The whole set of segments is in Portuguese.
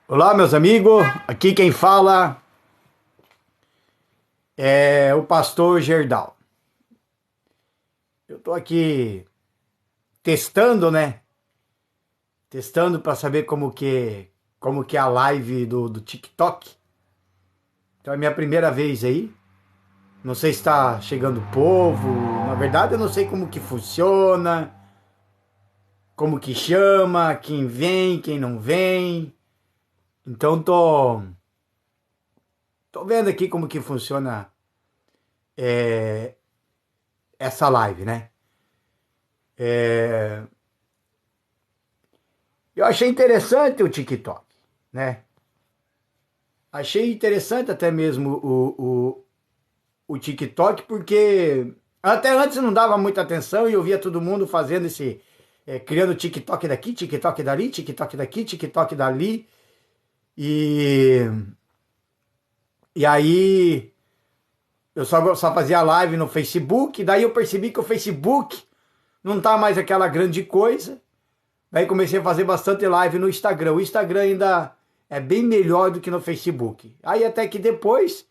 Olá, meus amigos. Aqui quem fala é o pastor Gerdau. Eu tô aqui testando, né? Testando para saber como que é a live do TikTok. Então é minha primeira vez aí. Não sei se está chegando povo. Na verdade, eu não sei como que funciona, como que chama, quem vem, quem não vem. Então tô vendo aqui como que funciona essa live, né? É, Eu achei interessante o TikTok, né? Achei interessante até mesmo o TikTok, porque até antes não dava muita atenção e eu via todo mundo fazendo criando TikTok daqui, TikTok dali, TikTok daqui, TikTok dali. E, e aí eu só fazia live no Facebook, daí eu percebi que o Facebook não tá mais aquela grande coisa. Daí comecei a fazer bastante live no Instagram. O Instagram ainda é bem melhor do que no Facebook. Aí até que depois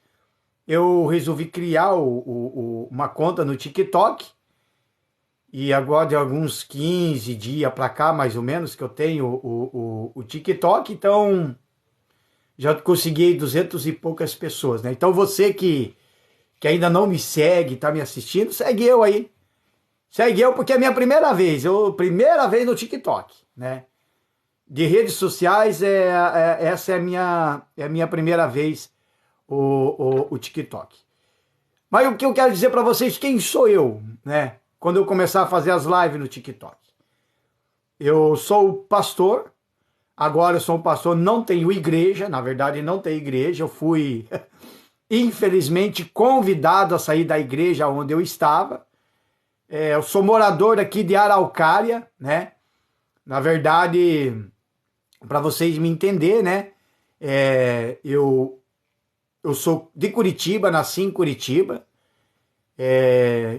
eu resolvi criar uma conta no TikTok. E agora de alguns 15 dias para cá, mais ou menos, que eu tenho o TikTok. Então já consegui 200 e poucas pessoas, né? Então você que ainda não me segue, tá me assistindo, segue eu aí. Segue eu porque é a minha primeira vez. Primeira vez no TikTok, né? De redes sociais, essa é a minha primeira vez, o TikTok. Mas o que eu quero dizer para vocês, quem sou eu, né? Quando eu começar a fazer as lives no TikTok. Eu sou pastor, agora eu sou um pastor, não tenho igreja, na verdade não tenho igreja, eu fui, infelizmente, convidado a sair da igreja onde eu estava. Eu sou morador aqui de Araucária, né? Na verdade, para vocês me entender, né? Eu sou de Curitiba, nasci em Curitiba,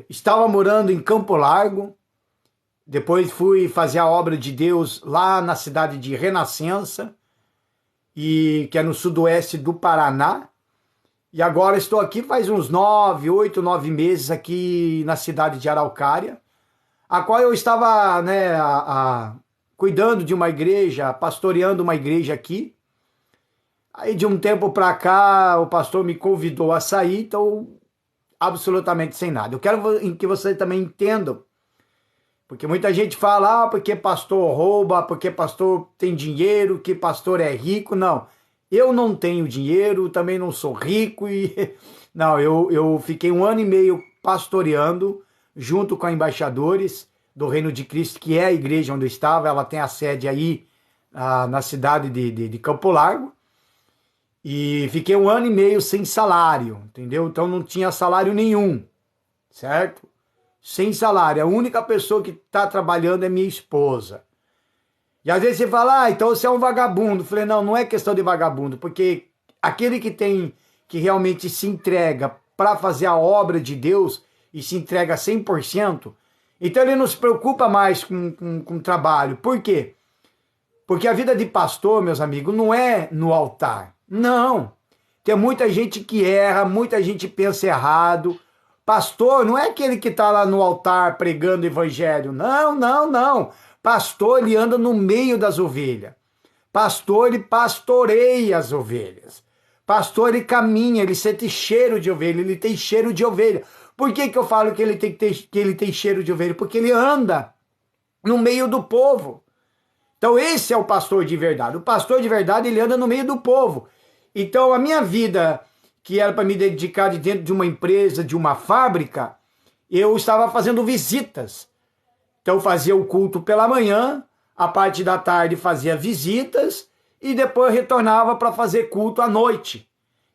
estava morando em Campo Largo, depois fui fazer a obra de Deus lá na cidade de Renascença, que é no sudoeste do Paraná, e agora estou aqui faz uns 8, 9 meses aqui na cidade de Araucária, a qual eu estava, né, cuidando de uma igreja, pastoreando uma igreja aqui. Aí de um tempo para cá o pastor me convidou a sair, então absolutamente sem nada. Eu quero que você também entenda, porque muita gente fala, porque pastor rouba, porque pastor tem dinheiro, que pastor é rico. Não, eu não tenho dinheiro, também não sou rico e não, eu fiquei 1 ano e meio pastoreando junto com embaixadores do Reino de Cristo, que é a igreja onde eu estava. Ela tem a sede aí na cidade de Campo Largo. E fiquei 1 ano e meio sem salário, entendeu? Então não tinha salário nenhum, certo? Sem salário. A única pessoa que está trabalhando é minha esposa. E às vezes você fala, então você é um vagabundo. Eu falei, não, não é questão de vagabundo, porque aquele que realmente se entrega para fazer a obra de Deus e se entrega 100%, então ele não se preocupa mais com trabalho. Por quê? Porque a vida de pastor, meus amigos, não é no altar. Não. Tem muita gente que erra, muita gente pensa errado. Pastor não é aquele que está lá no altar pregando o evangelho. Não, não, não. Pastor, ele anda no meio das ovelhas. Pastor, ele pastoreia as ovelhas. Pastor, ele caminha, ele sente cheiro de ovelha, ele tem cheiro de ovelha. Por que eu falo que ele tem cheiro de ovelha? Porque ele anda no meio do povo. Então esse é o pastor de verdade. O pastor de verdade, ele anda no meio do povo. Então a minha vida, que era para me dedicar de dentro de uma empresa, de uma fábrica, eu estava fazendo visitas. Então eu fazia o culto pela manhã, a parte da tarde fazia visitas e depois retornava para fazer culto à noite.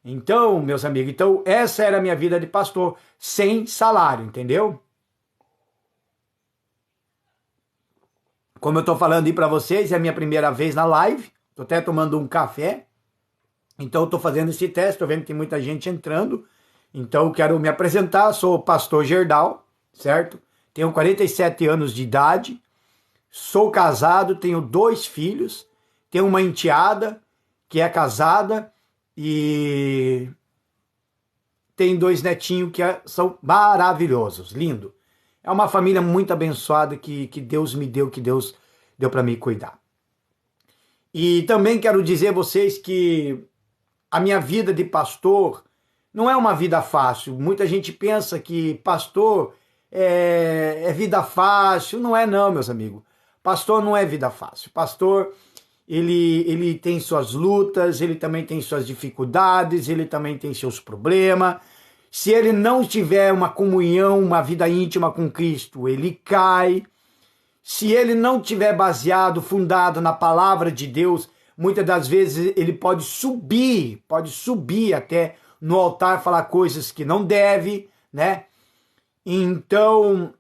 Então, meus amigos, então essa era a minha vida de pastor, sem salário, entendeu? Como eu estou falando aí para vocês, é a minha primeira vez na live, estou até tomando um café, então estou fazendo esse teste, estou vendo que tem muita gente entrando, então eu quero me apresentar, sou o pastor Gerdau, certo? Tenho 47 anos de idade, sou casado, tenho 2 filhos, tenho uma enteada que é casada e tem 2 netinhos que são maravilhosos, lindo. É uma família muito abençoada que Deus me deu, que Deus deu para me cuidar. E também quero dizer a vocês que a minha vida de pastor não é uma vida fácil. Muita gente pensa que pastor é vida fácil. Não é não, meus amigos. Pastor não é vida fácil. Pastor, ele tem suas lutas, ele também tem suas dificuldades, ele também tem seus problemas. Se ele não tiver uma comunhão, uma vida íntima com Cristo, ele cai. Se ele não tiver baseado, fundado na palavra de Deus, muitas das vezes ele pode subir até no altar, falar coisas que não deve, né? Então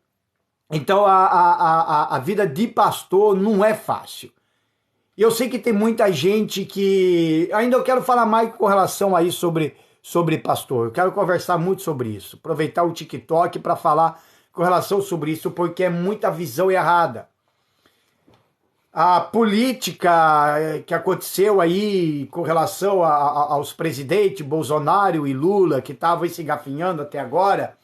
a vida de pastor não é fácil. Eu sei que tem muita gente que... Ainda eu quero falar mais com relação a isso sobre pastor. Eu quero conversar muito sobre isso. Aproveitar o TikTok para falar com relação sobre isso, porque é muita visão errada. A política que aconteceu aí com relação aos presidentes Bolsonaro e Lula, que estavam se engafinhando até agora,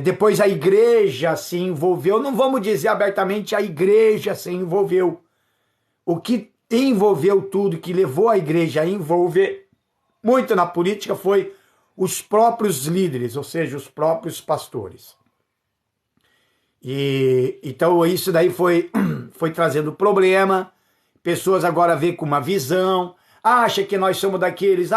depois a igreja se envolveu, não vamos dizer abertamente a igreja se envolveu. O que envolveu tudo, que levou a igreja a envolver muito na política, foi os próprios líderes, ou seja, os próprios pastores. E então isso daí foi trazendo problema. Pessoas agora veem com uma visão, acha que nós somos daqueles,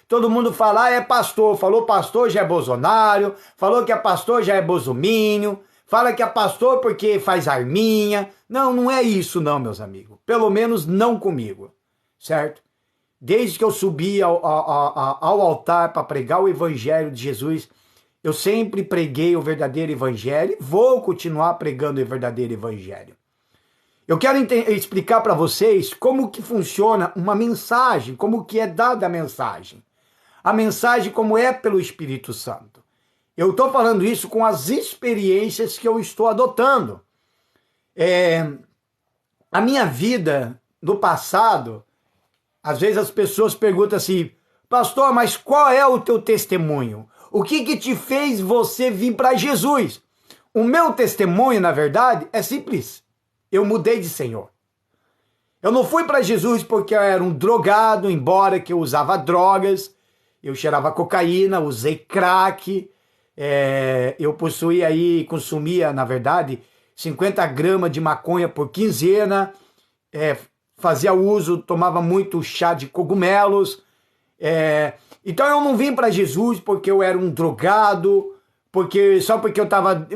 todo mundo fala, é pastor, falou pastor já é Bolsonaro, falou que é pastor já é bolsominion, fala que é pastor porque faz arminha. Não, não é isso não, meus amigos. Pelo menos não comigo, certo? Desde que eu subi ao altar para pregar o evangelho de Jesus, eu sempre preguei o verdadeiro evangelho e vou continuar pregando o verdadeiro evangelho. Eu quero explicar para vocês como que funciona uma mensagem, como que é dada a mensagem. A mensagem como é pelo Espírito Santo. Eu estou falando isso com as experiências que eu estou adotando. A minha vida no passado, às vezes as pessoas perguntam assim, pastor, mas qual é o teu testemunho? O que te fez você vir para Jesus? O meu testemunho, na verdade, é simples. Eu mudei de Senhor. Eu não fui para Jesus porque eu era um drogado, embora que eu usava drogas, eu cheirava cocaína, usei crack, eu possuía aí, consumia, na verdade, 50 gramas de maconha por quinzena, fazia uso, tomava muito chá de cogumelos. Então eu não vim para Jesus porque eu era um drogado, só porque eu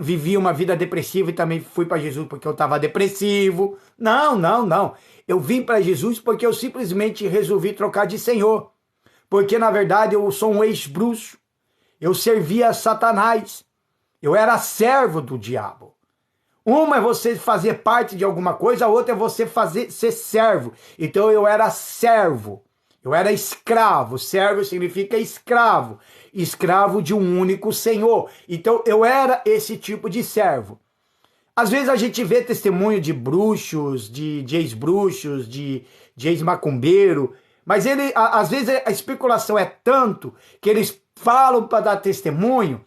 vivia uma vida depressiva e também fui para Jesus porque eu estava depressivo. Não. Eu vim para Jesus porque eu simplesmente resolvi trocar de Senhor. Porque na verdade eu sou um ex-bruxo, eu servia a Satanás, eu era servo do diabo. Uma é você fazer parte de alguma coisa, a outra é você ser servo. Então eu era servo. Eu era escravo, servo significa escravo, escravo de um único Senhor. Então eu era esse tipo de servo. Às vezes a gente vê testemunho de bruxos, de ex-bruxos, de ex-macumbeiro, mas às vezes a especulação é tanto que eles falam para dar testemunho,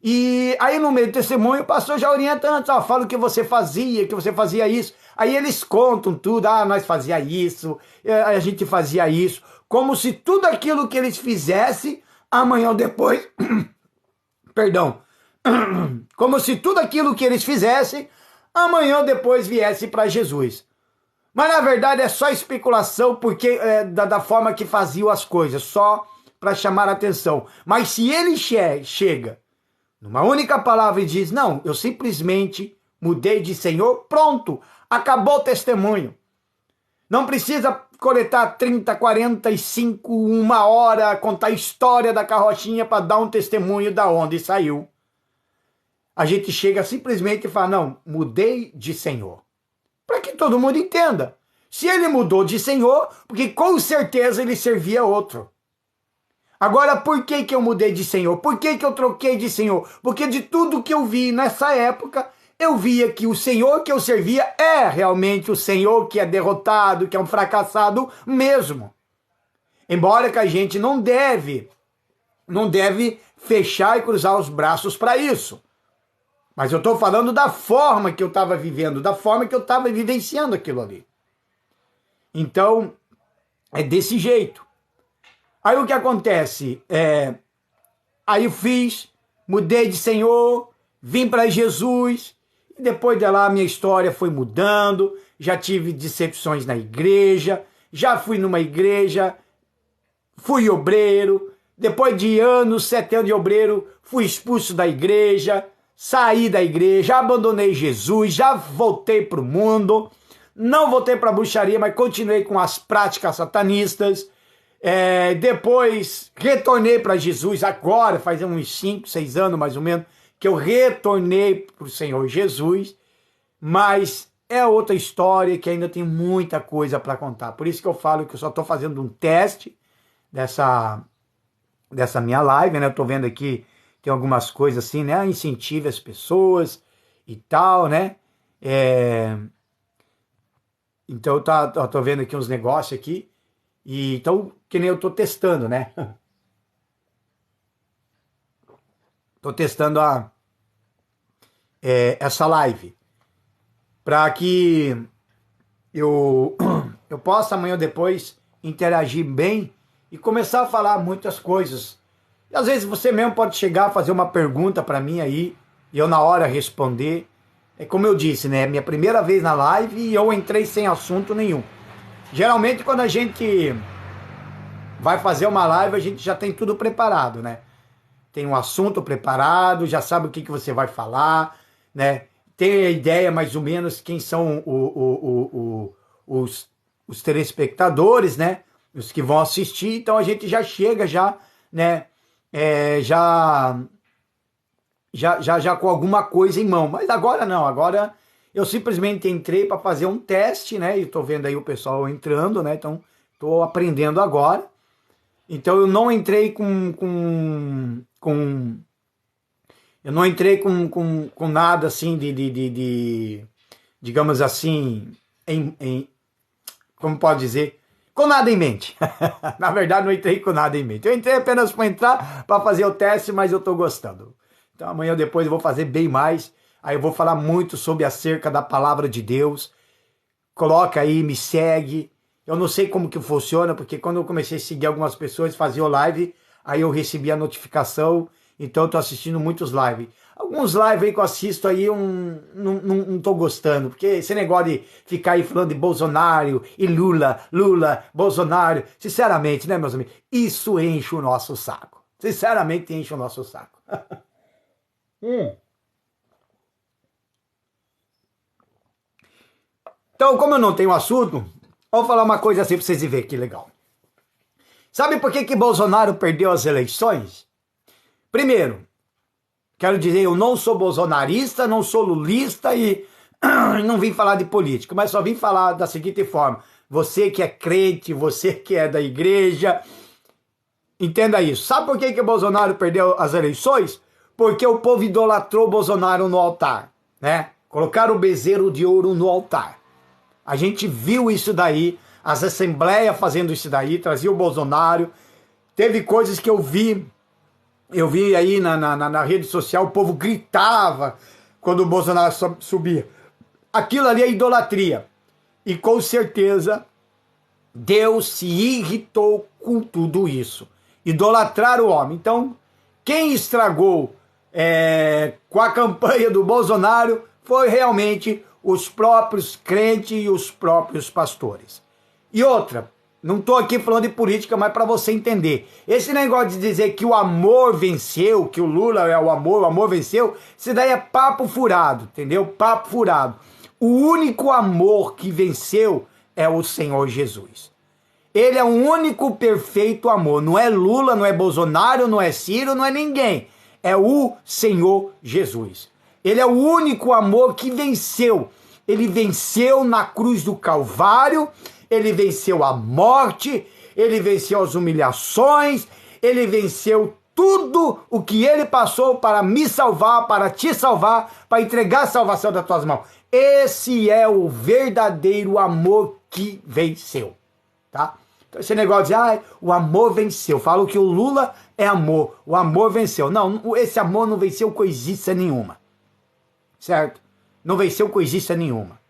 e aí no meio do testemunho o pastor já orienta antes, fala que você fazia isso. Aí eles contam tudo, nós fazia isso, a gente fazia isso, como se tudo aquilo que eles fizessem, amanhã ou depois, perdão, como se tudo aquilo que eles fizessem, amanhã ou depois viesse para Jesus. Mas na verdade é só especulação, porque da forma que faziam as coisas, só para chamar a atenção. Mas se ele chega numa única palavra e diz, não, eu simplesmente mudei de Senhor, pronto, acabou o testemunho. Não precisa coletar 30, 45, 1 hora, contar a história da carrochinha para dar um testemunho da onde saiu. A gente chega simplesmente e fala, não, mudei de Senhor. Para que todo mundo entenda. Se ele mudou de Senhor, porque com certeza ele servia outro. Agora, por que eu mudei de Senhor? Por que eu troquei de Senhor? Porque de tudo que eu vi nessa época, eu via que o Senhor que eu servia é realmente o Senhor que é derrotado, que é um fracassado mesmo. Embora que a gente não deve fechar e cruzar os braços para isso. Mas eu estou falando da forma que eu estava vivendo, da forma que eu estava vivenciando aquilo ali. Então, é desse jeito. Aí o que acontece? Aí eu mudei de Senhor, vim para Jesus, e depois de lá a minha história foi mudando, já tive decepções na igreja, já fui numa igreja, fui obreiro, depois de anos, 7 anos de obreiro, fui expulso da igreja, saí da igreja, abandonei Jesus, já voltei para o mundo, não voltei para a bruxaria, mas continuei com as práticas satanistas, depois retornei para Jesus, agora faz uns 5, 6 anos mais ou menos, que eu retornei para o Senhor Jesus, mas é outra história que ainda tem muita coisa para contar. Por isso que eu falo que eu só estou fazendo um teste dessa minha live, né? Eu estou vendo aqui, tem algumas coisas assim, né? Incentive as pessoas e tal, né? Então eu tô vendo aqui uns negócios aqui, e então, que nem eu tô testando, né? Tô testando essa live, para que eu possa amanhã ou depois interagir bem e começar a falar muitas coisas. E às vezes você mesmo pode chegar a fazer uma pergunta para mim aí, e eu na hora responder. É como eu disse, né? Minha primeira vez na live e eu entrei sem assunto nenhum. Geralmente quando a gente vai fazer uma live, a gente já tem tudo preparado, né? Tem um assunto preparado, já sabe o que você vai falar, né? Tem a ideia mais ou menos quem são os telespectadores, né? Os que vão assistir, então a gente já chega né? Já com alguma coisa em mão. Mas agora não, agora eu simplesmente entrei para fazer um teste, né? E tô vendo aí o pessoal entrando, né? Então tô aprendendo agora. Então eu não entrei eu não entrei com nada assim de digamos assim, como pode dizer, com nada em mente. Na verdade, não entrei com nada em mente. Eu entrei apenas para entrar, para fazer o teste, mas eu estou gostando. Então amanhã ou depois eu vou fazer bem mais. Aí eu vou falar muito sobre acerca da palavra de Deus. Coloca aí, me segue. Eu não sei como que funciona, porque quando eu comecei a seguir algumas pessoas, fazia live, aí eu recebi a notificação, então eu tô assistindo muitos lives. Alguns lives aí que eu assisto aí, eu não tô gostando, porque esse negócio de ficar aí falando de Bolsonaro e Lula, Bolsonaro, sinceramente, né, meus amigos, isso enche o nosso saco. Sinceramente, enche o nosso saco. Então, como eu não tenho assunto, vou falar uma coisa assim para vocês verem que legal. Sabe por que Bolsonaro perdeu as eleições? Primeiro, quero dizer, eu não sou bolsonarista, não sou lulista e não vim falar de política, mas só vim falar da seguinte forma. Você que é crente, você que é da igreja, entenda isso. Sabe por que Bolsonaro perdeu as eleições? Porque o povo idolatrou Bolsonaro no altar, né? Colocaram o bezerro de ouro no altar. A gente viu isso daí, as assembleias fazendo isso daí, trazia o Bolsonaro. Teve coisas que eu vi aí na rede social, o povo gritava quando o Bolsonaro subia. Aquilo ali é idolatria. E com certeza, Deus se irritou com tudo isso. Idolatrar o homem. Então, quem estragou com a campanha do Bolsonaro foi realmente os próprios crentes e os próprios pastores. E outra, não estou aqui falando de política, mas para você entender. Esse negócio de dizer que o amor venceu, que o Lula é o amor venceu, isso daí é papo furado, entendeu? Papo furado. O único amor que venceu é o Senhor Jesus. Ele é o único perfeito amor. Não é Lula, não é Bolsonaro, não é Ciro, não é ninguém. É o Senhor Jesus. Ele é o único amor que venceu. Ele venceu na cruz do Calvário, ele venceu a morte, ele venceu as humilhações, ele venceu tudo o que ele passou para me salvar, para te salvar, para entregar a salvação das tuas mãos. Esse é o verdadeiro amor que venceu, tá? Então esse negócio de, o amor venceu. Falam que o Lula é amor, o amor venceu. Não, esse amor não venceu coisícia nenhuma, certo? Não venceu coisícia nenhuma.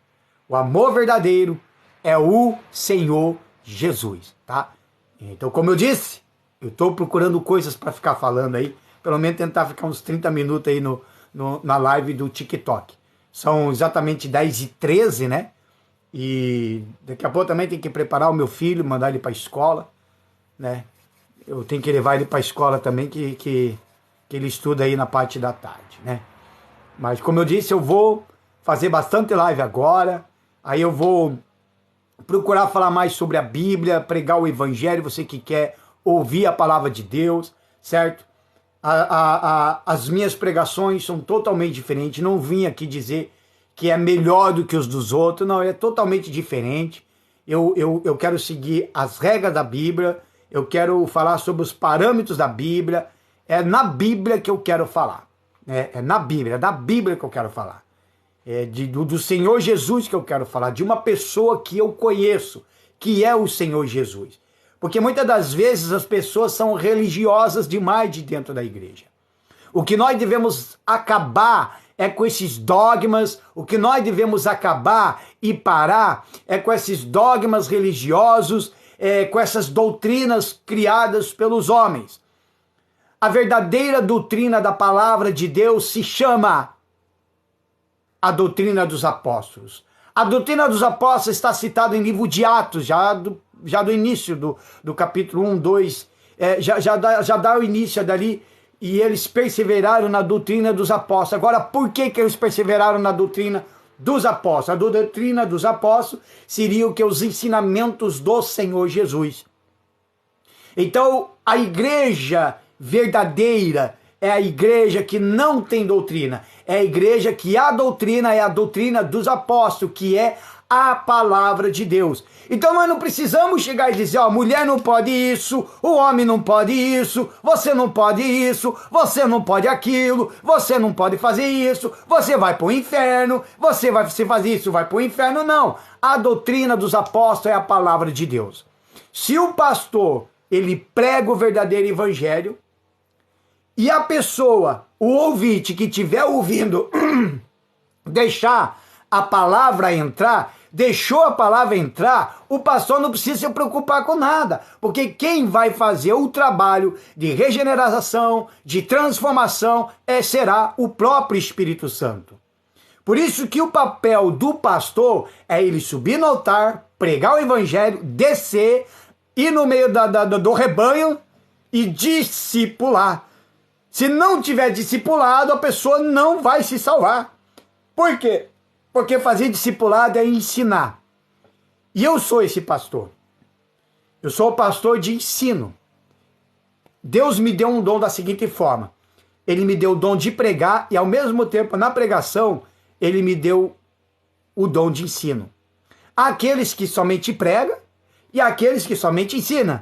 O amor verdadeiro é o Senhor Jesus, tá? Então, como eu disse, eu estou procurando coisas para ficar falando aí, pelo menos tentar ficar uns 30 minutos aí na live do TikTok. São exatamente 10h13, né? E daqui a pouco também tem que preparar o meu filho, mandar ele para a escola, né? Eu tenho que levar ele para a escola também, que ele estuda aí na parte da tarde, né? Mas como eu disse, eu vou fazer bastante live agora, aí eu vou procurar falar mais sobre a Bíblia, pregar o Evangelho, você que quer ouvir a palavra de Deus, certo? As minhas pregações são totalmente diferentes, não vim aqui dizer que é melhor do que os dos outros, não, é totalmente diferente. Eu quero seguir as regras da Bíblia, eu quero falar sobre os parâmetros da Bíblia, é na Bíblia que eu quero falar, né? É na Bíblia, é da Bíblia que eu quero falar. Do Senhor Jesus que eu quero falar, de uma pessoa que eu conheço, que é o Senhor Jesus. Porque muitas das vezes as pessoas são religiosas demais de dentro da igreja. O que nós devemos acabar é com esses dogmas, o que nós devemos acabar e parar é com esses dogmas religiosos, com essas doutrinas criadas pelos homens. A verdadeira doutrina da palavra de Deus se chama a doutrina dos apóstolos. A doutrina dos apóstolos está citada em livro de Atos, já do início do capítulo 1, 2, já dá o início dali, e eles perseveraram na doutrina dos apóstolos. Agora, por que eles perseveraram na doutrina dos apóstolos? A doutrina dos apóstolos seria o que? Os ensinamentos do Senhor Jesus. Então, a igreja verdadeira é a igreja que não tem doutrina. É a igreja que a doutrina é a doutrina dos apóstolos, que é a palavra de Deus. Então nós não precisamos chegar e dizer, mulher não pode isso, o homem não pode isso, você não pode isso, você não pode aquilo, você não pode fazer isso, você vai para o inferno, você fazer isso, vai para o inferno. Não, a doutrina dos apóstolos é a palavra de Deus. Se o pastor, ele prega o verdadeiro evangelho, e a pessoa, o ouvinte que estiver ouvindo, deixar a palavra entrar, deixou a palavra entrar, o pastor não precisa se preocupar com nada, porque quem vai fazer o trabalho de regeneração, de transformação, será o próprio Espírito Santo. Por isso que o papel do pastor é ele subir no altar, pregar o evangelho, descer, ir no meio do rebanho e discipular. Se não tiver discipulado, a pessoa não vai se salvar. Por quê? Porque fazer discipulado é ensinar. E eu sou esse pastor. Eu sou o pastor de ensino. Deus me deu um dom da seguinte forma. Ele me deu o dom de pregar e, ao mesmo tempo, na pregação, ele me deu o dom de ensino. Há aqueles que somente pregam e há aqueles que somente ensinam.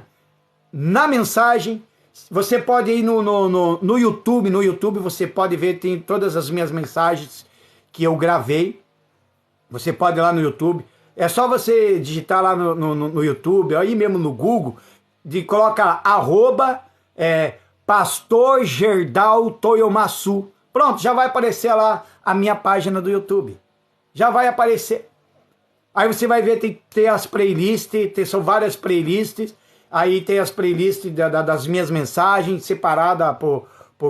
Na mensagem, você pode ir no YouTube. No YouTube você pode ver, tem todas as minhas mensagens que eu gravei. Você pode ir lá no YouTube. É só você digitar lá no YouTube, aí mesmo no Google, coloca Pastor Gerdau Toyomasu. Pronto, já vai aparecer lá a minha página do YouTube. Já vai aparecer. Aí você vai ver, tem as playlists, são várias playlists. Aí tem as playlists das minhas mensagens, separada por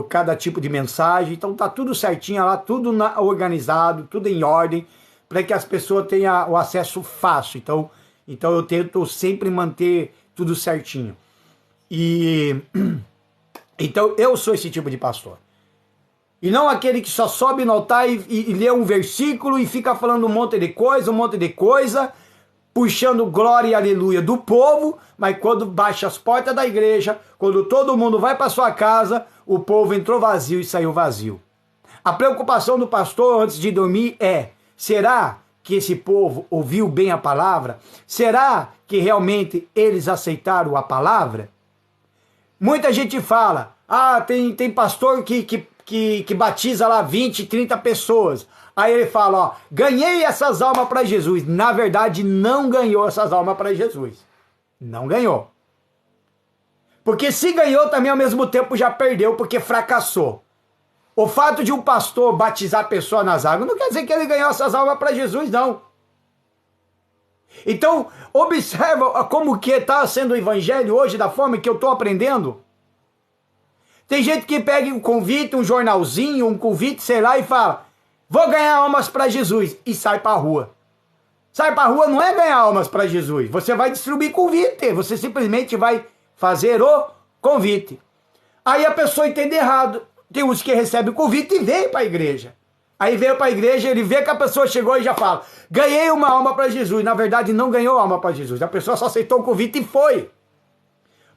cada tipo de mensagem. Então tá tudo certinho lá, tudo organizado, tudo em ordem, para que as pessoas tenham o acesso fácil. Então eu tento sempre manter tudo certinho. Então eu sou esse tipo de pastor. E não aquele que só sobe no altar e lê um versículo e fica falando um monte de coisa, puxando glória e aleluia do povo, mas quando baixa as portas da igreja, quando todo mundo vai para sua casa, o povo entrou vazio e saiu vazio. A preocupação do pastor antes de dormir será que esse povo ouviu bem a palavra? Será que realmente eles aceitaram a palavra? Muita gente fala, Ah, tem pastor que batiza lá 20, 30 pessoas. Aí ele fala, ó, ganhei essas almas para Jesus. Na verdade, não ganhou essas almas para Jesus. Não ganhou. Porque se ganhou, também ao mesmo tempo já perdeu, porque fracassou. O fato de um pastor batizar a pessoa nas águas não quer dizer que ele ganhou essas almas para Jesus, não. Então, observa como que está sendo o evangelho hoje, da forma que eu estou aprendendo. Tem gente que pega um convite, um jornalzinho, um convite, sei lá, e fala, vou ganhar almas para Jesus, e sai para a rua. Sai para a rua não é ganhar almas para Jesus, você vai distribuir convite, você simplesmente vai fazer o convite. Aí a pessoa entende errado. Tem uns que recebem o convite e vem para a igreja. Aí veio para a igreja, ele vê que a pessoa chegou e já fala, ganhei uma alma para Jesus. Na verdade, não ganhou alma para Jesus. A pessoa só aceitou o convite e foi.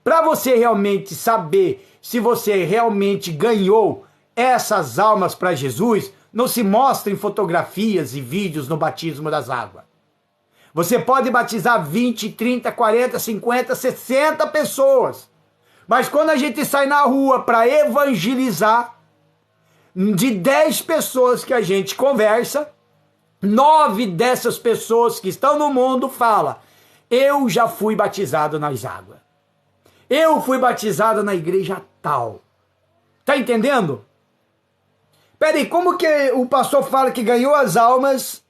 Para você realmente saber se você realmente ganhou essas almas para Jesus, não se mostra em fotografias e vídeos no batismo das águas. Você pode batizar 20, 30, 40, 50, 60 pessoas. Mas quando a gente sai na rua para evangelizar, de 10 pessoas que a gente conversa, 9 dessas pessoas que estão no mundo falam, eu já fui batizado nas águas. Eu fui batizado na igreja tal. Tá entendendo? Peraí, como que o pastor fala que ganhou as almas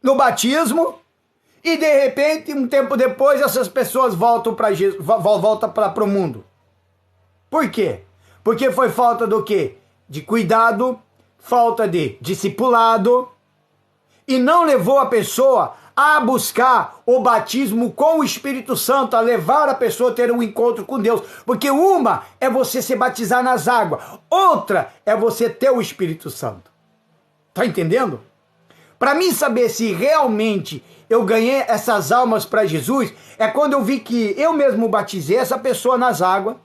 no batismo e de repente, um tempo depois, essas pessoas voltam para o mundo? Por quê? Porque foi falta do quê? De cuidado, falta de discipulado, e não levou a pessoa a buscar o batismo com o Espírito Santo, a levar a pessoa a ter um encontro com Deus. Porque uma é você se batizar nas águas, outra é você ter o Espírito Santo. Tá entendendo? Para mim saber se realmente eu ganhei essas almas para Jesus, é quando eu vi que eu mesmo batizei essa pessoa nas águas,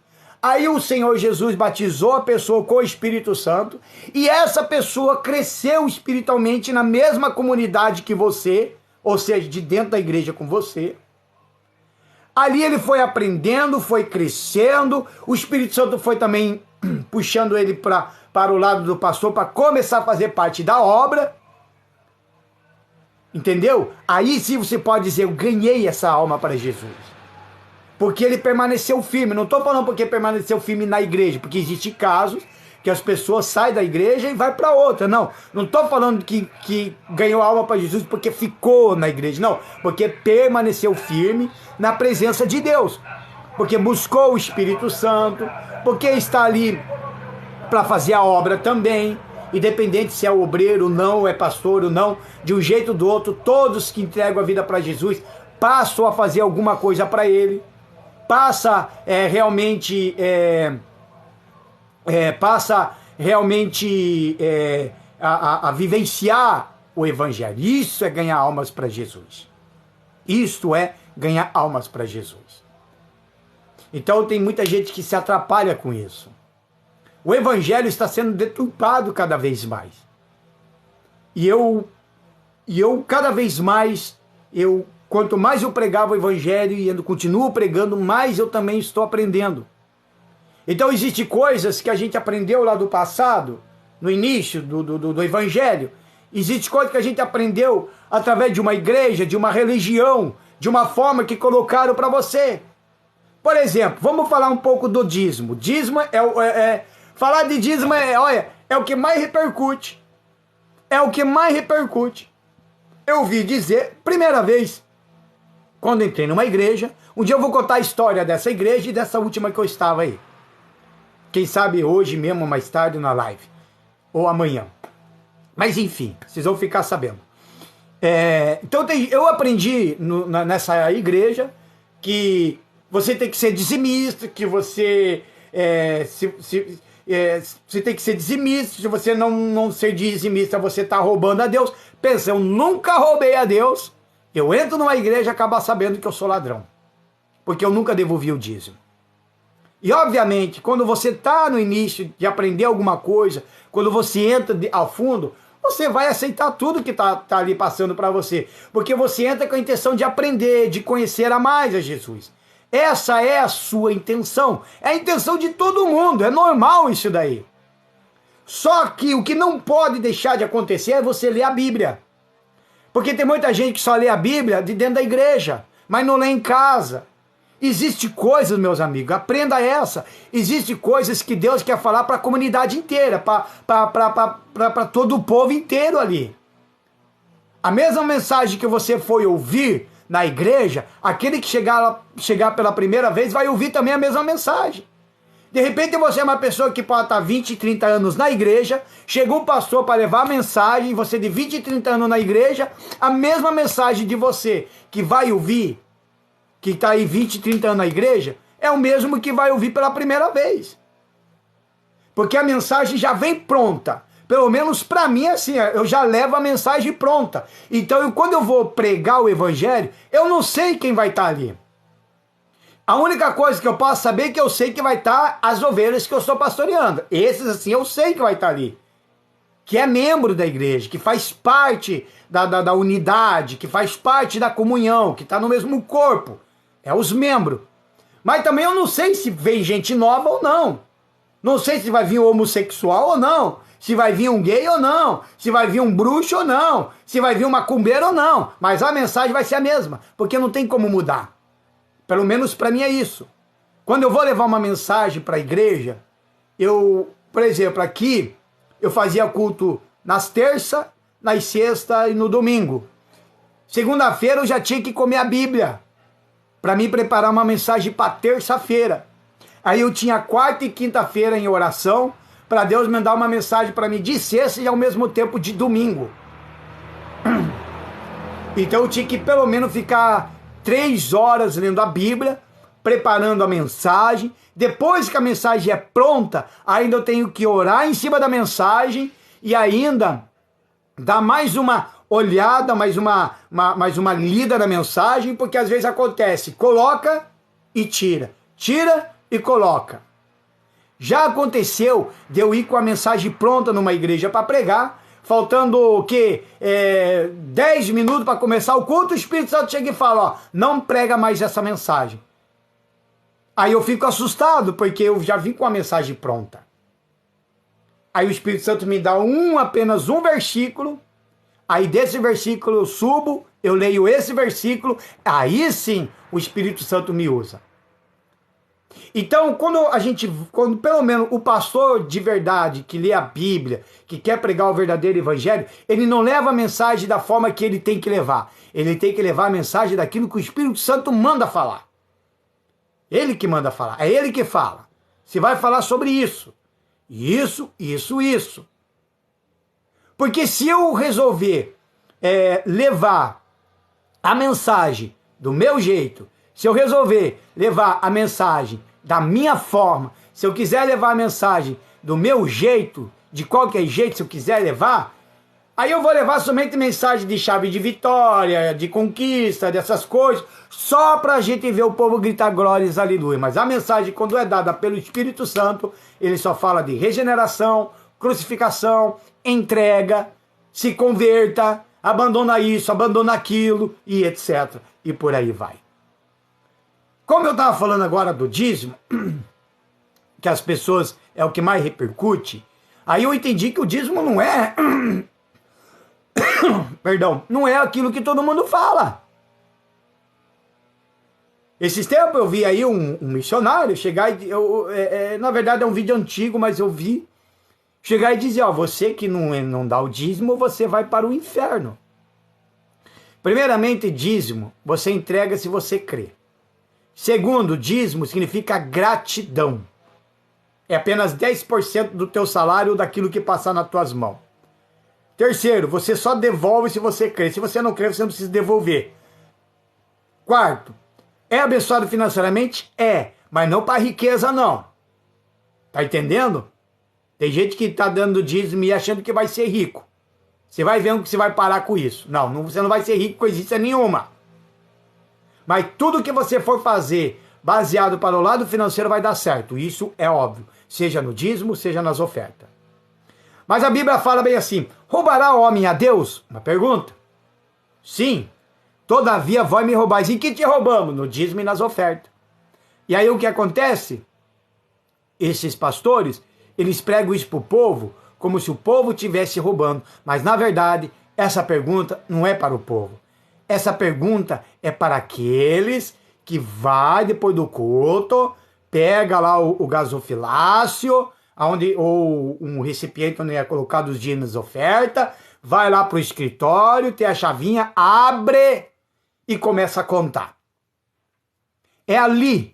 aí o Senhor Jesus batizou a pessoa com o Espírito Santo, e essa pessoa cresceu espiritualmente na mesma comunidade que você, ou seja, de dentro da igreja com você. Ali ele foi aprendendo, foi crescendo, o Espírito Santo foi também puxando ele para o lado do pastor, para começar a fazer parte da obra. Entendeu? Aí sim você pode dizer, eu ganhei essa alma para Jesus. Porque ele permaneceu firme. Não estou falando porque permaneceu firme na igreja, porque existem casos que as pessoas saem da igreja e vai para outra. Não estou falando que ganhou alma para Jesus porque ficou na igreja. Não, porque permaneceu firme na presença de Deus. Porque buscou o Espírito Santo, porque está ali para fazer a obra também. Independente se é obreiro ou não, é pastor ou não, de um jeito ou do outro, todos que entregam a vida para Jesus passam a fazer alguma coisa para ele. Passa realmente a vivenciar o evangelho. Isso é ganhar almas para Jesus. Isto é ganhar almas para Jesus. Então tem muita gente que se atrapalha com isso. O evangelho está sendo deturpado cada vez mais. E eu cada vez mais, quanto mais eu pregava o evangelho e eu continuo pregando, mais eu também estou aprendendo. Então existem coisas que a gente aprendeu lá do passado, no início do evangelho. Existem coisas que a gente aprendeu através de uma igreja, de uma religião, de uma forma que colocaram para você. Por exemplo, vamos falar um pouco do dízimo. Dízimo falar de dízimo é o que mais repercute. É o que mais repercute. Eu ouvi dizer, primeira vez, quando entrei numa igreja, um dia eu vou contar a história dessa igreja e dessa última que eu estava aí. Quem sabe hoje mesmo, mais tarde, na live. Ou amanhã. Mas enfim, vocês vão ficar sabendo. Então eu aprendi nessa igreja que você tem que ser dizimista, que você tem que ser dizimista. Se você não ser dizimista, você está roubando a Deus. Pensa, eu nunca roubei a Deus. Eu entro numa igreja e acabo sabendo que eu sou ladrão. Porque eu nunca devolvi o dízimo. E obviamente, quando você está no início de aprender alguma coisa, quando você entra ao fundo, você vai aceitar tudo que está ali passando para você. Porque você entra com a intenção de aprender, de conhecer a mais a Jesus. Essa é a sua intenção. É a intenção de todo mundo. É normal isso daí. Só que o que não pode deixar de acontecer é você ler a Bíblia. Porque tem muita gente que só lê a Bíblia de dentro da igreja, mas não lê em casa. Existem coisas, meus amigos, aprenda essa. Existem coisas que Deus quer falar para a comunidade inteira, para todo o povo inteiro ali. A mesma mensagem que você foi ouvir na igreja, aquele que chegar pela primeira vez vai ouvir também a mesma mensagem. De repente você é uma pessoa que pode estar 20, 30 anos na igreja, chegou um pastor para levar a mensagem, você de 20, 30 anos na igreja, a mesma mensagem de você que vai ouvir, que está aí 20, 30 anos na igreja, é o mesmo que vai ouvir pela primeira vez. Porque a mensagem já vem pronta. Pelo menos para mim é assim, eu já levo a mensagem pronta. Então quando eu vou pregar o evangelho, eu não sei quem vai estar ali. A única coisa que eu posso saber é que eu sei que vai estar as ovelhas que eu estou pastoreando. Esses assim eu sei que vai estar ali. Que é membro da igreja, que faz parte da unidade, que faz parte da comunhão, que está no mesmo corpo. É os membros. Mas também eu não sei se vem gente nova ou não. Não sei se vai vir um homossexual ou não. Se vai vir um gay ou não. Se vai vir um bruxo ou não. Se vai vir um macumbeiro ou não. Mas a mensagem vai ser a mesma. Porque não tem como mudar. Pelo menos para mim é isso. Quando eu vou levar uma mensagem para a igreja, por exemplo, aqui, eu fazia culto nas terças, nas sextas e no domingo. Segunda-feira eu já tinha que comer a Bíblia, para me preparar uma mensagem para terça-feira. Aí eu tinha quarta e quinta-feira em oração, para Deus mandar uma mensagem para mim de sexta e ao mesmo tempo de domingo. Então eu tinha que pelo menos ficar 3 horas lendo a Bíblia, preparando a mensagem. Depois que a mensagem é pronta, ainda eu tenho que orar em cima da mensagem e ainda dar mais uma olhada, mais uma lida na mensagem, porque às vezes acontece, coloca e tira, tira e coloca. Já aconteceu de eu ir com a mensagem pronta numa igreja para pregar, faltando o quê? 10 minutos para começar o culto, o Espírito Santo chega e fala, ó, não prega mais essa mensagem. Aí eu fico assustado, porque eu já vim com a mensagem pronta. Aí o Espírito Santo me dá apenas um versículo, aí desse versículo eu subo, eu leio esse versículo, aí sim o Espírito Santo me usa. Então, quando pelo menos o pastor de verdade, que lê a Bíblia, que quer pregar o verdadeiro evangelho, ele não leva a mensagem da forma que ele tem que levar. Ele tem que levar a mensagem daquilo que o Espírito Santo manda falar. Ele que manda falar, é ele que fala. Se vai falar sobre isso, isso. Porque se eu resolver levar a mensagem do meu jeito, se eu resolver levar a mensagem da minha forma, se eu quiser levar a mensagem do meu jeito, de qualquer jeito, se eu quiser levar, aí eu vou levar somente mensagem de chave de vitória, de conquista, dessas coisas, só para a gente ver o povo gritar glórias, aleluia. Mas a mensagem, quando é dada pelo Espírito Santo, ele só fala de regeneração, crucificação, entrega, se converta, abandona isso, abandona aquilo, e etc. E por aí vai. Como eu estava falando agora do dízimo, que as pessoas é o que mais repercute, aí eu entendi que o dízimo não é... Perdão, não é aquilo que todo mundo fala. Esses tempos eu vi aí um missionário chegar e... na verdade é um vídeo antigo, mas eu vi chegar e dizer, ó, você que não dá o dízimo, você vai para o inferno. Primeiramente, dízimo, você entrega se você crê. Segundo, dízimo significa gratidão. É apenas 10% do teu salário ou daquilo que passar nas tuas mãos. Terceiro, você só devolve se você crê. Se você não crê, você não precisa devolver. Quarto, é abençoado financeiramente? É, mas não para riqueza não. Tá entendendo? Tem gente que tá dando dízimo e achando que vai ser rico. Você vai vendo que você vai parar com isso. Não, você não vai ser rico com coisa nenhuma. Mas tudo que você for fazer baseado para o lado financeiro vai dar certo. Isso é óbvio. Seja no dízimo, seja nas ofertas. Mas a Bíblia fala bem assim, roubará o homem a Deus? Uma pergunta. Sim. Todavia vai me roubar. E que te roubamos? No dízimo e nas ofertas. E aí o que acontece? Esses pastores, eles pregam isso para o povo como se o povo estivesse roubando. Mas, na verdade, essa pergunta não é para o povo. Essa pergunta é para aqueles que vai depois do culto, pega lá o gasofilácio, ou um recipiente onde é colocado os dízimos de oferta, vai lá para o escritório, tem a chavinha, abre e começa a contar. É ali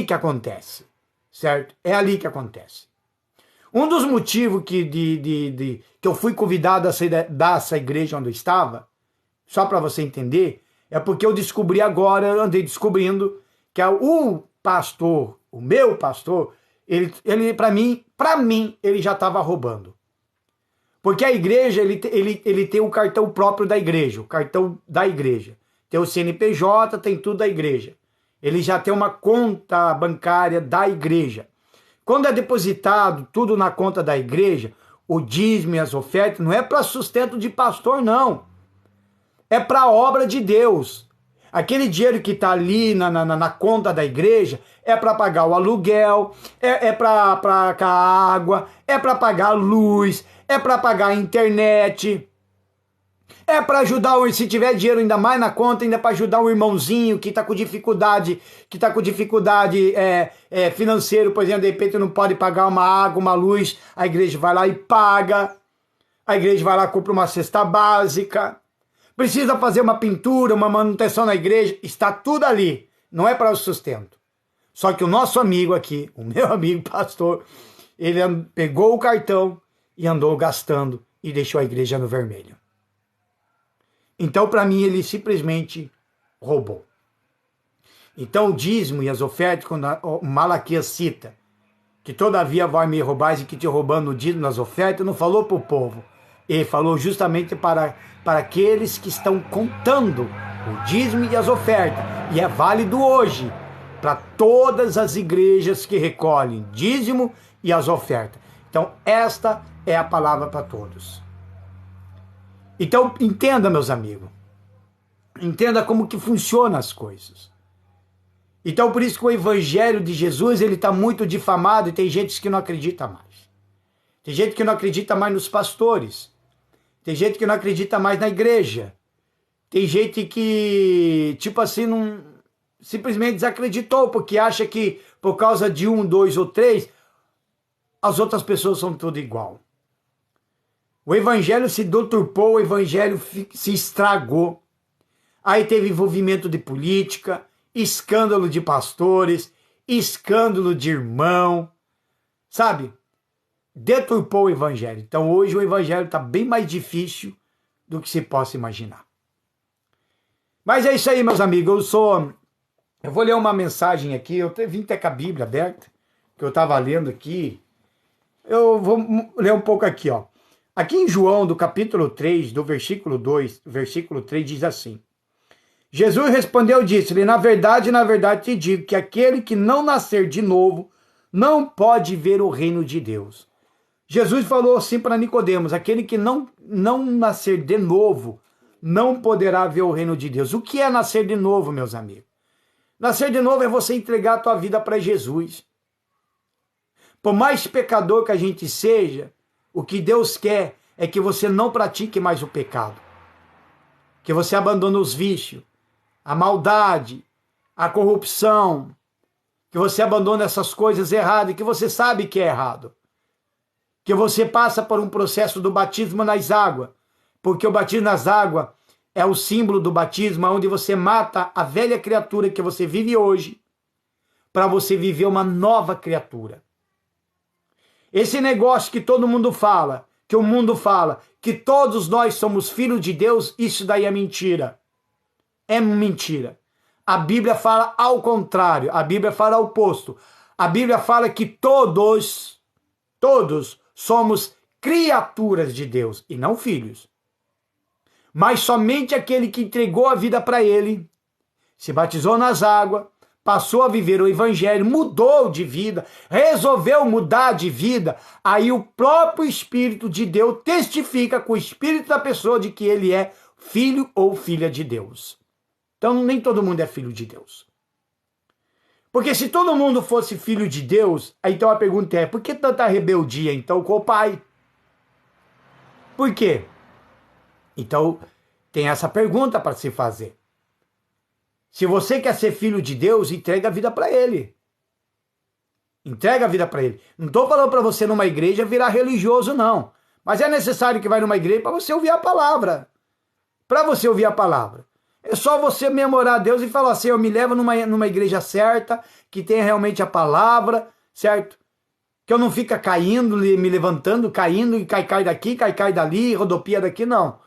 que acontece, certo? É ali que acontece. Um dos motivos que eu fui convidado a sair dessa igreja onde eu estava, só para você entender, é porque eu descobri agora, eu andei descobrindo que o pastor, o meu pastor, ele para mim, ele já estava roubando. Porque a igreja, ele tem o cartão próprio da igreja, o cartão da igreja. Tem o CNPJ, tem tudo da igreja. Ele já tem uma conta bancária da igreja. Quando é depositado tudo na conta da igreja, o dízimo e as ofertas, não é para sustento de pastor, não. É para a obra de Deus. Aquele dinheiro que está ali na conta da igreja é para pagar o aluguel, é para pagar a água, é para pagar a luz, é para pagar a internet, é para ajudar, se tiver dinheiro ainda mais na conta, ainda para ajudar um irmãozinho que está com dificuldade, financeira, por exemplo, de repente não pode pagar uma água, uma luz, a igreja vai lá e paga, a igreja vai lá e compra uma cesta básica, precisa fazer uma pintura, uma manutenção na igreja, está tudo ali, não é para o sustento. Só que o nosso amigo aqui, o meu amigo pastor, ele pegou o cartão e andou gastando e deixou a igreja no vermelho. Então, para mim, ele simplesmente roubou. Então, o dízimo e as ofertas, quando Malaquias cita que todavia vai me roubar e que te roubando o dízimo nas ofertas, não falou para o povo. Ele falou justamente para aqueles que estão contando o dízimo e as ofertas. E é válido hoje para todas as igrejas que recolhem dízimo e as ofertas. Então, esta é a palavra para todos. Então, entenda, meus amigos. Entenda como que funcionam as coisas. Então, por isso que o evangelho de Jesus, ele está muito difamado e tem gente que não acredita mais. Tem gente que não acredita mais nos pastores. Tem gente que não acredita mais na igreja. Tem gente que, tipo assim, não, simplesmente desacreditou, porque acha que por causa de 1, 2 ou 3, as outras pessoas são tudo igual. O evangelho se deturpou, o evangelho se estragou. Aí teve envolvimento de política, escândalo de pastores, escândalo de irmão, sabe? Deturpou o evangelho. Então hoje o evangelho está bem mais difícil do que se possa imaginar. Mas é isso aí, meus amigos. Eu vou ler uma mensagem aqui. Eu vim até com a Bíblia aberta, que eu estava lendo aqui. Eu vou ler um pouco aqui, ó. Aqui em João, do capítulo 3, do versículo 2, versículo 3, diz assim: Jesus respondeu e disse-lhe: na verdade te digo que aquele que não nascer de novo não pode ver o reino de Deus. Jesus falou assim para Nicodemos: aquele que não nascer de novo não poderá ver o reino de Deus. O que é nascer de novo, meus amigos? Nascer de novo é você entregar a tua vida para Jesus. Por mais pecador que a gente seja, o que Deus quer é que você não pratique mais o pecado. Que você abandone os vícios, a maldade, a corrupção. Que você abandone essas coisas erradas, que você sabe que é errado. Que você passa por um processo do batismo nas águas. Porque o batismo nas águas é o símbolo do batismo, onde você mata a velha criatura que você vive hoje, para você viver uma nova criatura. Esse negócio que todo mundo fala, que o mundo fala, que todos nós somos filhos de Deus, isso daí é mentira. É mentira. A Bíblia fala ao contrário, a Bíblia fala ao oposto. A Bíblia fala que todos somos criaturas de Deus e não filhos. Mas somente aquele que entregou a vida para ele, se batizou nas águas, passou a viver o evangelho, mudou de vida, resolveu mudar de vida, aí o próprio Espírito de Deus testifica com o Espírito da pessoa de que ele é filho ou filha de Deus. Então nem todo mundo é filho de Deus. Porque se todo mundo fosse filho de Deus, aí então a pergunta é, por que tanta rebeldia então com o pai? Por quê? Então, tem essa pergunta para se fazer. Se você quer ser filho de Deus, entrega a vida para ele. Entrega a vida para ele. Não estou falando para você numa igreja virar religioso, não. Mas é necessário que vá numa igreja para você ouvir a palavra. Para você ouvir a palavra. É só você memorar a Deus e falar assim, eu me levo numa igreja certa, que tenha realmente a palavra, certo? Que eu não fica caindo, me levantando, caindo, e cai daqui, cai dali, rodopia daqui, não.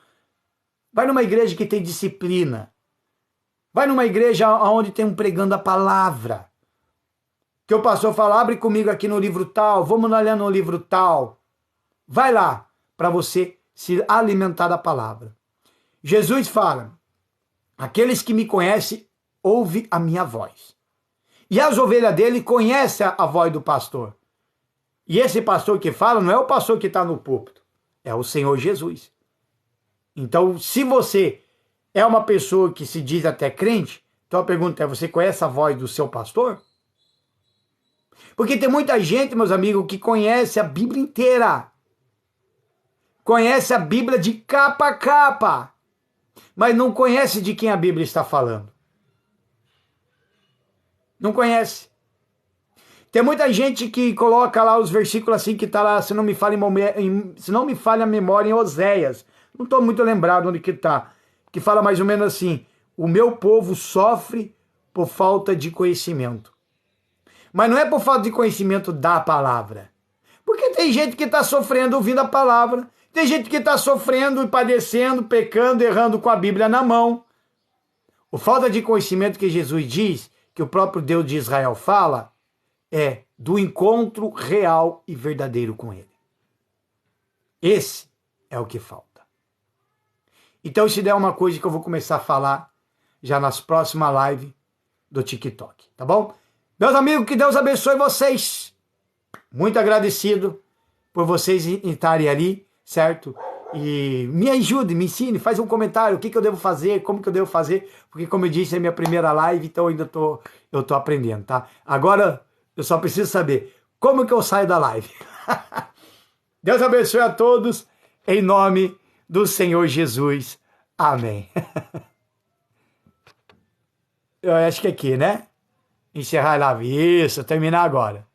Vai numa igreja que tem disciplina. Vai numa igreja onde tem um pregando a palavra. Que o pastor fala, abre comigo aqui no livro tal, vamos olhar no livro tal. Vai lá, para você se alimentar da palavra. Jesus fala, aqueles que me conhecem, ouvem a minha voz. E as ovelhas dele conhecem a voz do pastor. E esse pastor que fala não é o pastor que está no púlpito, é o Senhor Jesus. Então, se você é uma pessoa que se diz até crente, então a pergunta é, você conhece a voz do seu pastor? Porque tem muita gente, meus amigos, que conhece a Bíblia inteira. Conhece a Bíblia de capa a capa, mas não conhece de quem a Bíblia está falando. Não conhece. Tem muita gente que coloca lá os versículos assim que está lá, se não me falha a memória, em Oséias. Não estou muito lembrado onde que está. Que fala mais ou menos assim, o meu povo sofre por falta de conhecimento. Mas não é por falta de conhecimento da palavra. Porque tem gente que está sofrendo ouvindo a palavra. Tem gente que está sofrendo e padecendo, pecando, errando com a Bíblia na mão. O falta de conhecimento que Jesus diz, que o próprio Deus de Israel fala, é do encontro real e verdadeiro com ele. Esse é o que falta. Então isso é uma coisa que eu vou começar a falar já nas próximas lives do TikTok, tá bom? Meus amigos, que Deus abençoe vocês. Muito agradecido por vocês estarem ali, certo? E me ajude, me ensine, faz um comentário, o que eu devo fazer, como que eu devo fazer, porque como eu disse, é minha primeira live, então eu tô aprendendo, tá? Agora, eu só preciso saber como que eu saio da live. Deus abençoe a todos, em nome do Senhor Jesus. Amém. Eu acho que aqui, né? Encerrar a live. Isso, terminar agora.